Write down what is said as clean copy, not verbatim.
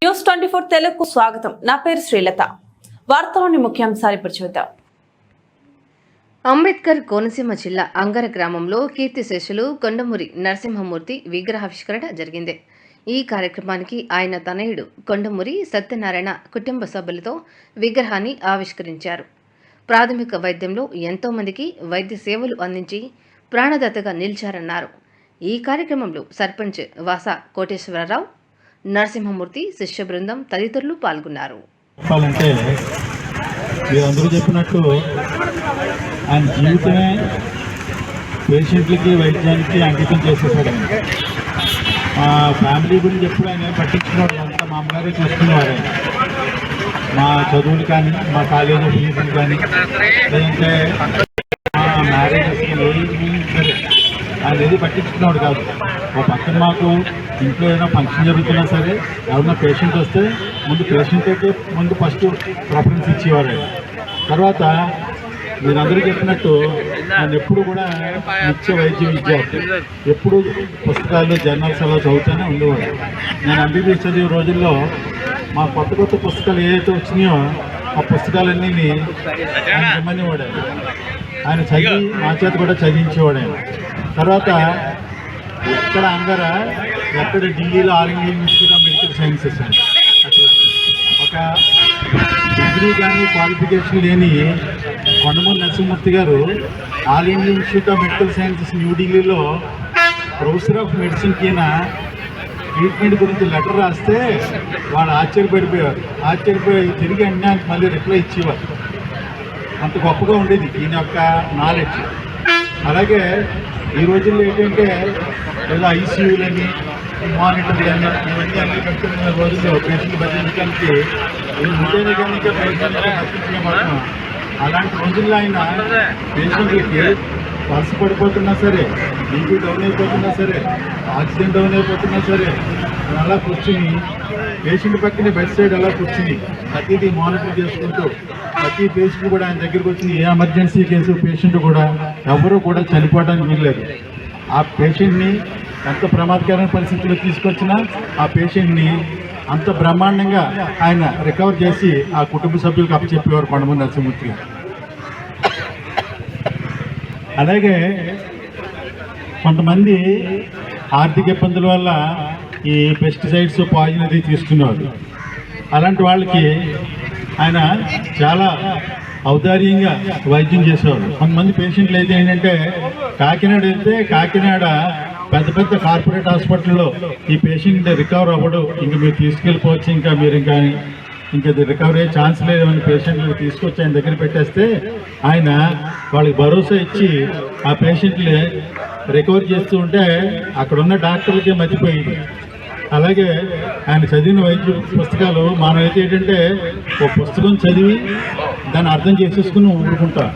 News 24 తెలుగుకు స్వాగతం. నా పేరు శ్రీలత. వార్తలోని ముఖ్యాంశాలు ఇప్పుడు చూద్దాం. అంబేద్కర్ కోనసీమ జిల్లా అంగర గ్రామంలో కీర్తిశేషులు కొండమూరి నరసింహమూర్తి విగ్రహావిష్కరణ జరిగింది. ఈ కార్యక్రమానికి ఆయన తనయుడు కొండమూరి సత్యనారాయణ కుటుంబ సభ్యులతో విగ్రహాన్ని ఆవిష్కరించారు. ప్రాథమిక వైద్యంలో ఎంతో మందికి వైద్య సేవలు అందించి ప్రాణదాతగా నిలిచారన్నారు. ఈ కార్యక్రమంలో సర్పంచ్ వాసా కోటేశ్వరరావు, నరసింహమూర్తి శిష్య బృందం తదితరులు పాల్గొన్నారు. మీరందరూ చెప్పినట్టు ఆయన జీవితమే పేషెంట్లకి వైద్యానికి అంకితం చేసేసాడు. మా ఫ్యామిలీ గురించి ఎప్పుడు ఆయన పట్టించుకున్నాడు. అంతా మా అమ్మగారే చూసుకునేవారు. మా చదువులు కానీ, మా కాలేజీ ఫీజులు కానీ, లేదంటే మా మ్యారేజెస్ సరే ఆయన ఏది పట్టించుకున్నాడు కాదు. ఒక పక్కన మాకు ఇంట్లో ఏదైనా ఫంక్షన్ జరుగుతున్నా సరే, ఎవరైనా పేషెంట్ వస్తే ముందు ఫస్ట్ ప్రిఫరెన్స్ ఇచ్చేవారు. తర్వాత మీరందరూ చెప్పినట్టు ఆయన ఎప్పుడు కూడా నిత్య వైద్య విద్యార్థి, ఎప్పుడు పుస్తకాలు జర్నల్స్ అలా చదువుతూనే ఉండేవాడు. నేను ఎంబీబీఎస్ చదివే రోజుల్లో మా కొత్త పుస్తకాలు ఏవైతే వచ్చినాయో ఆ పుస్తకాలన్నీ ఆయన ఇమ్మనేవాడు. ఆయన చదివి మా చేత కూడా చదివించేవాడు. ఆయన తర్వాత ఎక్కడ అంగర, ఎక్కడ ఢిల్లీలో all India institute of medical sciences అని ఒక డిగ్రీ కానీ క్వాలిఫికేషన్ లేని కొండమూరి నరసింహమూర్తి గారు all India institute of medical sciences న్యూఢిల్లీలో ప్రొఫెసర్ ఆఫ్ మెడిసిన్కి ట్రీట్మెంట్ గురించి లెటర్ రాస్తే వాళ్ళు ఆశ్చర్యపోయి తిరిగి అన్నా మళ్ళీ రిప్లై ఇచ్చేవారు. అంత గొప్పగా ఉండేది ఈయన యొక్క నాలెడ్జ్. అలాగే ఈ రోజుల్లో ఏంటంటే ఏదో ఐసీయూలని, మానిటర్లని, ఇవన్నీ అన్ని పెట్టుకున్న రోజుల్లో పేషెంట్ బతికించడానికి ఉంటేనే కానీ పేషెంట్ బతికించలేకపోతున్నాం. అలాంటి రోజుల్లో ఆయన పేషెంట్లకి పల్స్ పడిపోతున్నా సరే, బీపీ డౌన్ అయిపోతున్నా సరే, ఆక్సిజన్ డౌన్ అయిపోతున్నా సరే, అలా కూర్చుని పేషెంట్ పక్కనే బెడ్ సైడ్ అలా కూర్చుని ప్రతిదీ మానిటర్ చేసుకుంటూ ప్రతి పేషెంట్ కూడా ఆయన దగ్గరికి వచ్చిన ఏ ఎమర్జెన్సీ కేసు పేషెంట్ కూడా ఎవరు కూడా చనిపోవడానికి వీల్లేదు. ఆ పేషెంట్ని ఎంత ప్రమాదకరమైన పరిస్థితుల్లో తీసుకొచ్చినా ఆ పేషెంట్ని అంత బ్రహ్మాండంగా ఆయన రికవర్ చేసి ఆ కుటుంబ సభ్యులకు అప్పచెప్పేవారు కొండమూరి నరసింహమూర్తి గారు. అలాగే కొంతమంది ఆర్థిక ఇబ్బందుల వల్ల ఈ పెస్టిసైడ్స్, పాయిజన్ అది తీసుకునేవారు. అలాంటి వాళ్ళకి ఆయన చాలా ఔదార్యంగా వైద్యం చేసేవారు. కొంతమంది పేషెంట్లు అయితే ఏంటంటే కాకినాడ వెళ్తే కాకినాడ పెద్ద కార్పొరేట్ హాస్పిటల్లో ఈ పేషెంట్ రికవర్ అవ్వడు, ఇంక మీరు తీసుకెళ్ళిపోవచ్చు, ఇంకా మీరు ఇంకా రికవరీ అయ్యే ఛాన్స్ లేదని పేషెంట్లు తీసుకొచ్చి ఆయన దగ్గర పెట్టేస్తే ఆయన వాళ్ళకి భరోసా ఇచ్చి ఆ పేషెంట్ని రికవర్ చేస్తూ ఉంటే అక్కడ ఉన్న డాక్టర్లకే మర్చిపోయింది. అలాగే ఆయన చదివిన వైద్య పుస్తకాలు మనం అయితే ఏంటంటే ఒక పుస్తకం చదివి దాన్ని అర్థం చేసేసుకుని ఊరుకుంటాం.